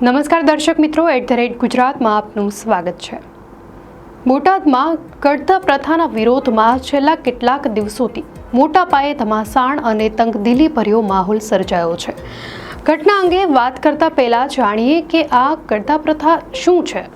નમસ્કાર દર્શક મિત્રો, @ગુજરાતમાં આપનું સ્વાગત છે। બોટાદમાં કડતા પ્રથાના વિરોધમાં છેલ્લા કેટલાક દિવસોથી મોટા પાયે ધમાસાણ અને તંગદિલી ભર્યો માહોલ સર્જાયો છે। ઘટના અંગે વાત કરતા પહેલા જાણીએ કે આ કડતા પ્રથા શું છે।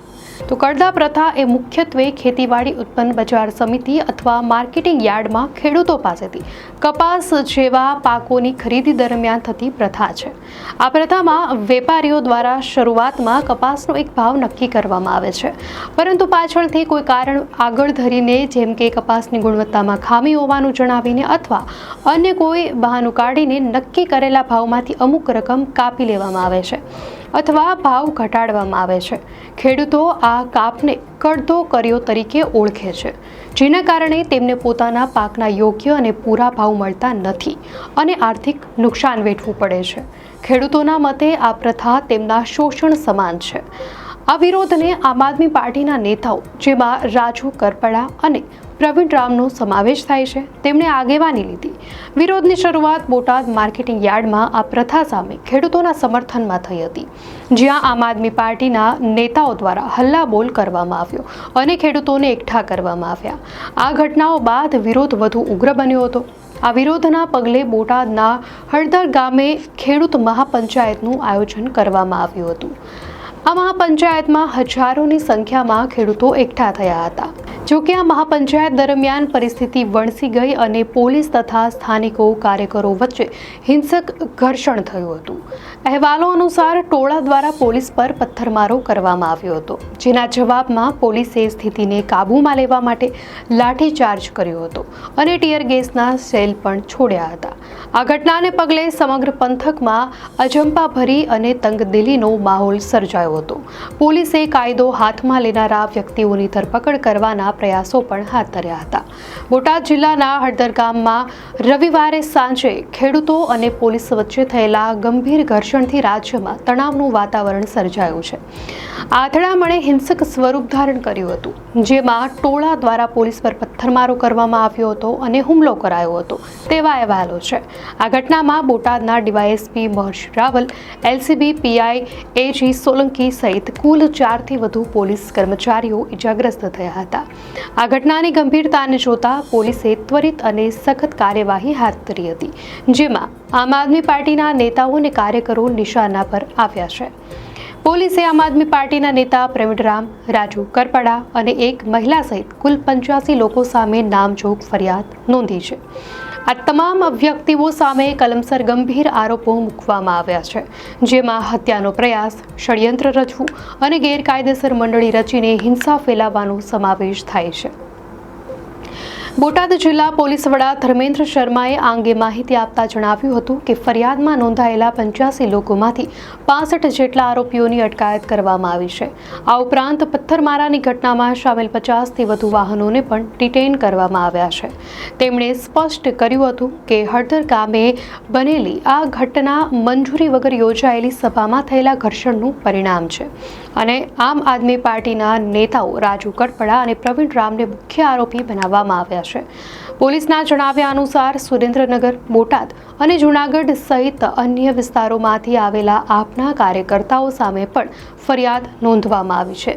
તો કડતા પ્રથા એ મુખ્યત્વે ખેતીવાડી ઉત્પન્ન બજાર સમિતિ અથવા માર્કેટિંગ યાર્ડમાં ખેડૂતો પાસેથી કપાસ જેવા પાકોની ખરીદી દરમિયાન થતી પ્રથા છે। આ પ્રથામાં વેપારીઓ દ્વારા શરૂઆતમાં કપાસનો એક ભાવ નક્કી કરવામાં આવે છે, પરંતુ પાછળથી કોઈ કારણ આગળ ધરીને, જેમ કે કપાસની ગુણવત્તામાં ખામી હોવાનું જણાવીને અથવા અન્ય કોઈ બહાનું કાઢીને નક્કી કરેલા ભાવમાંથી અમુક રકમ કાપી લેવામાં આવે છે અથવા ભાવ ઘટાડવામાં આવે છે। ખેડૂતો આ કાપને કડતો કર્યો તરીકે ઓળખે છે, જેના કારણે તેમને પોતાના પાકના યોગ્ય અને પૂરા ભાવ મળતા નથી અને આર્થિક નુકસાન વેઠવું પડે છે। ખેડૂતોના મતે આ પ્રથા તેમના શોષણ સમાન છે। આ વિરોધને આમ આદમી પાર્ટીના નેતાઓ, જેમાં રાજુ કરપડા અને પ્રવીણ રામનો સમાવેશ થાય છે, તેમણે આગેવાની લીધી। વિરોધની શરૂઆત બોટાદ માર્કેટિંગ યાર્ડમાં આ પ્રથા સામે ખેડૂતોના સમર્થનમાં થઈ હતી, જ્યાં આમ આદમી પાર્ટીના નેતાઓ દ્વારા હલ્લાબોલ કરવામાં આવ્યો અને ખેડૂતોને એકઠા કરવામાં આવ્યા। આ ઘટનાઓ બાદ વિરોધ વધુ ઉગ્ર બન્યો હતો। આ વિરોધના પગલે બોટાદના હળદર ગામે ખેડૂત મહાપંચાયતનું આયોજન કરવામાં આવ્યું હતું। આ મહાપંચાયતમાં હજારોની સંખ્યામાં ખેડૂતો એકઠા થયા હતા। જોકે આ મહાપંચાયત દરમિયાન પરિસ્થિતિ વણસી ગઈ અને પોલીસ તથા સ્થાનિકો કાર્યકરો વચ્ચે હિંસક ઘર્ષણ થયું હતું। અહેવાલો અનુસાર ટોળા દ્વારા પોલીસ પર પથ્થરમારો કરવામાં આવ્યો હતો, જેના જવાબમાં પોલીસે સ્થિતિને કાબૂમાં લેવા માટે લાઠીચાર્જ કર્યો હતો અને ટીયર ગેસના સેલ પણ છોડ્યા હતા। આ ઘટનાને પગલે સમગ્ર પંથકમાં અજંપાભરી અને તંગદિલીનો માહોલ સર્જાયો હતો। પોલીસે કાયદો હાથમાં લેનારા વ્યક્તિઓની ધરપકડ કરવાના પ્રયાસો પણ હાથ ધર્યા હતા। બોટાદ જિલ્લાના હળદર ગામમાં રવિવારે સાંજે ખેડૂતો અને પોલીસ વચ્ચે થયેલા ગંભીર ઘર્ષણથી રાજ્યમાં તણાવનું વાતાવરણ સર્જાયું છે। આ અથડામણે હિંસક સ્વરૂપ ધારણ કર્યું હતું, જેમાં ટોળા દ્વારા પોલીસ પર પથ્થરમારો કરવામાં આવ્યો હતો અને હુમલો કરાયો હતો તેવા અહેવાલો છે। આ ઘટનામાં બોટાદના ડીવાયએસપી મહર્ષ રાવલ, એલસીબી પીઆઈ એજી સોલંકી સહિત કુલ 4થી વધુ પોલીસ કર્મચારીઓ ઇજાગ્રસ્ત થયા હતા। આ ઘટનાની ગંભીરતાને જોતા પોલીસે ત્વરિત અને સખત કાર્યવાહી હાથ ધરી હતી, જેમાં આમ આદમી પાર્ટીના નેતાઓ અને કાર્યકરો નિશાના પર આવ્યા છે। પોલીસે આમ આદમી પાર્ટીના નેતા પ્રવીણ રામ, રાજુ કરપડા અને એક મહિલા સહિત કુલ 85 લોકો સામે નામજોગ ફરિયાદ નોંધી છે। આ તમામ વ્યક્તિઓ સામે કલમસર ગંભીર આરોપો મૂકવામાં આવ્યા છે, જેમાં હત્યાનો પ્રયાસ, ષડયંત્ર રચવું અને ગેરકાયદેસર મંડળી રચીને હિંસા ફેલાવવાનો સમાવેશ થાય છે। બોટાદ જિલ્લા પોલીસ વડા ધર્મેન્દ્ર શર્માએ આ અંગે માહિતી આપતા જણાવ્યું હતું કે ફરિયાદમાં નોંધાયેલા 85 લોકોમાંથી 65 જેટલા આરોપીઓની અટકાયત કરવામાં આવી છે। આ ઉપરાંત પથ્થરમારાની ઘટનામાં સામેલ 50થી વધુ વાહનોને પણ ડિટેઇન કરવામાં આવ્યા છે। તેમણે સ્પષ્ટ કર્યું હતું કે હળદર ગામે બનેલી આ ઘટના મંજૂરી વગર યોજાયેલી સભામાં થયેલા ઘર્ષણનું પરિણામ છે અને આમ આદમી પાર્ટીના નેતાઓ રાજુ કરપડા અને પ્રવીણ રામને મુખ્ય આરોપી બનાવવામાં આવ્યા છે। પોલીસના જણાવ્યા અનુસાર સુરેન્દ્રનગર, બોટાદ અને જૂનાગઢ સહિત અન્ય વિસ્તારોમાંથી આવેલા આપના કાર્યકર્તાઓ સામે પણ ફરિયાદ નોંધવામાં આવી છે।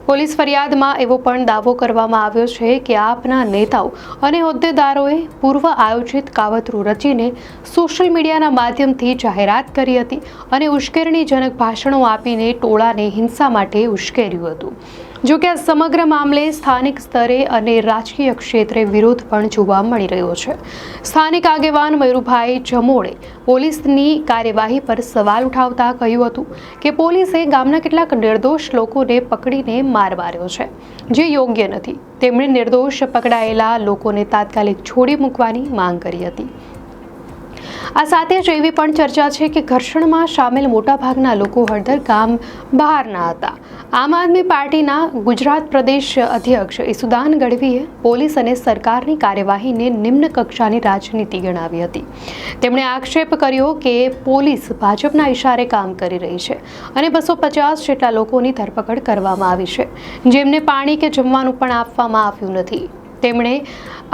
પોલીસ ફરિયાદમાં એવો પણ દાવો કરવામાં આવ્યો છે કે આપના નેતાઓ અને હોદ્દેદારોએ પૂર્વ આયોજિત કાવતરું રચીને સોશિયલ મીડિયાના માધ્યમથી જાહેરાત કરી હતી અને ઉશ્કેરણીજનક ભાષણો આપીને ટોળાને હિંસા માટે ઉશ્કેર્યું હતું। જોકે આ સમગ્ર મામલે સ્થાનિક સ્તરે અને રાજકીય ક્ષેત્રે વિરોધ પણ જોવા મળી રહ્યો છે। સ્થાનિક આગેવાન મયુરભાઈ જમોળે પોલીસની કાર્યવાહી પર સવાલ ઉઠાવતા કહ્યું હતું કે પોલીસે ગામના કેટલાક નિર્દોષ લોકોને પકડીને માર માર્યો છે, જે યોગ્ય નથી। તેમણે નિર્દોષ પકડાયેલા લોકોને તાત્કાલિક છોડી મૂકવાની માંગ કરી હતી। આ સાથે જ એવી પણ ચર્ચા છે કે ઘર્ષણમાં સામેલ મોટાભાગના લોકો હળદર ગામ બહારના હતા। આમ આદમી પાર્ટીના ગુજરાત પ્રદેશ અધ્યક્ષ ઈસુદાન ગઢવીએ પોલીસ અને સરકારની કાર્યવાહીને નિમ્ન કક્ષાની રાજનીતિ ગણાવી હતી। તેમણે આક્ષેપ કર્યો કે પોલીસ ભાજપના ઇશારે કામ કરી રહી છે અને 250 જેટલા લોકોની ધરપકડ કરવામાં આવી છે, જેમને પાણી કે જમવાનું પણ આપવામાં આવ્યું નથી। તેમણે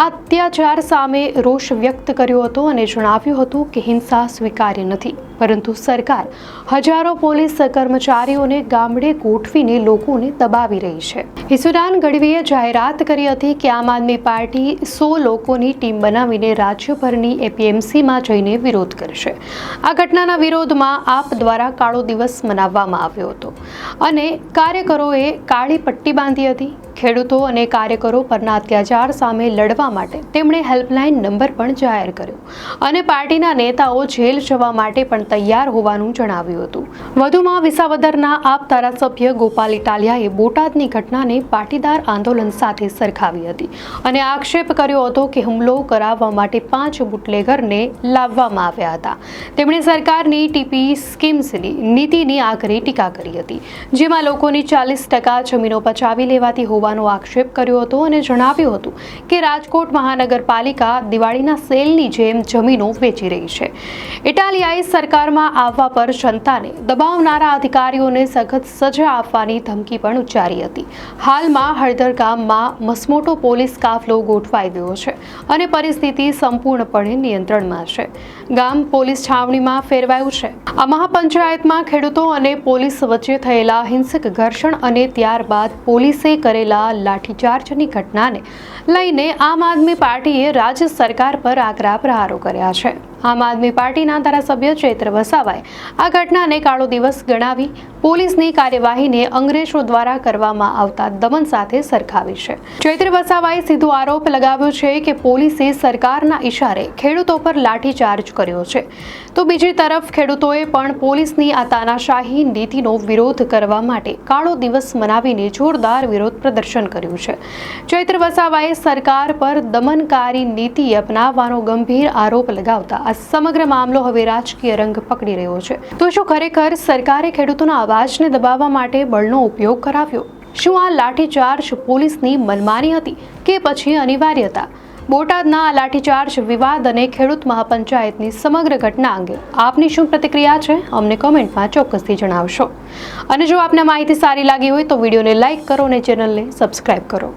અત્યાચાર સામે રોષ વ્યક્ત કર્યો હતો અને જણાવ્યું હતું કે હિંસા સ્વીકાર્ય નથી, પરંતુ સરકાર હજારો પોલીસ કર્મચારીઓને ગામડે ગોઠવીને લોકોને દબાવી રહી છે. ઈસુદાન ગઢવીએ જાહેરાત કરી હતી કે આમ આદમી પાર્ટી 100 લોકોની ટીમ બનાવીને રાજ્યભરની એપીએમસીમાં જઈને વિરોધ કરશે. આ ઘટનાના વિરોધમાં આપ દ્વારા કાળો દિવસ મનાવવામાં આવ્યો હતો અને કાર્યકરોએ કાળી પટ્ટી બાંધી હતી. ખેડૂતો અને કાર્યકરો પરના અત્યાચાર સામે લડવા માટે તેમણે હેલ્પલાઇન નંબર પણ જાહેર કર્યો અને પાર્ટીના નેતાઓ જેલ જવા માટે પણ તૈયાર હોવાનું જણાવ્યું હતું. વધુમાં વિસાવદરના આપ ધારાસભ્ય ગોપાલ ઇટાલિયાએ બોટાદની ઘટનાને પાટીદાર આંદોલન સાથે સરખાવી હતી અને આક્ષેપ કર્યો હતો કે હુમલો કરાવવા માટે 5 બુટલેગરને લાવવામાં આવ્યા હતા. તેમણે સરકારની ટીપી સ્કીમ્સની નીતિની આકરી ટીકા કરી હતી, જેમાં લોકોની 40% જમીનો પચાવી લેવાતી હોવાનો આક્ષેપ કર્યો હતો અને જણાવ્યું હતું કે રાજકોટ મહાનગરપાલિકા દિવાળીના સેલની જેમ જમીનો વેચી રહી છે. ઇટાલિયાએ સરકારમાં આવવા પર જનતાને દબાવનારા અધિકારીઓને સખત સજા આપવાની ધમકી પણ ઉચ્ચારી હતી. હાલમાં હળદર ગામમાં મસમોટો પોલીસ કાફલો ગોઠવાઈ ગયો છે અને પરિસ્થિતિ સંપૂર્ણપણે નિયંત્રણમાં છે. ગામ પોલીસ છાવણીમાં ફેરવાયું છે. આ મહાપંચાયતમાં ખેડૂતો અને પોલીસ વચ્ચે થયેલા હિંસક ઘર્ષણ અને ત્યારબાદ પોલીસે કરેલા લાઠીચાર્જની ઘટનાને લઈને આમ આદમી પાર્ટીએ રાજ્ય સરકાર પર આકરા પ્રહારો કર્યા છે. આમ આદમી પાર્ટીના ધારાસભ્ય ચૈત્ર વસાવાએ આ ઘટનાને કાળો દિવસ ગણાવી પોલીસની કાર્યવાહીને અંગ્રેજો દ્વારા કરવામાં આવતા દમન સાથે સરખાવી છે. ચૈત્ર વસાવાએ સીધો આરોપ લગાવ્યો છે કે પોલીસે સરકારના ઇશારે ખેડૂતો પર લાઠીચાર્જ કર્યો છે, તો બીજી તરફ ખેડૂતોએ પણ પોલીસની આ તાનાશાહી નીતિનો વિરોધ કરવા માટે કાળો દિવસ મનાવીને જોરદાર વિરોધ પ્રદર્શન કર્યું છે. ચૈત્ર વસાવાએ સરકાર પર દમનકારી નીતિ અપનાવવાનો ગંભીર આરોપ લગાવતા આ સમગ્ર મામલો હવે રાજકીય રંગ પકડી રહ્યો છે. તો શું ખરેખર સરકારે ખેડૂતોના અવાજને દબાવવા માટે બળનો ઉપયોગ કરાવ્યો? શું આ લાઠીચાર્જ પોલીસની મનમાની હતી કે પછી અનિવાર્યતા? બોટાદના આ લાઠીચાર્જ વિવાદ અને ખેડૂત મહાપંચાયતની સમગ્ર ઘટના અંગે આપની શું પ્રતિક્રિયા છે? અમને કોમેન્ટમાં ચોક્કસથી જણાવશો. અને જો આપને માહિતી સારી લાગી હોય તો વિડીયોને લાઇક કરો અને ચેનલને સબસ્ક્રાઇબ કરો.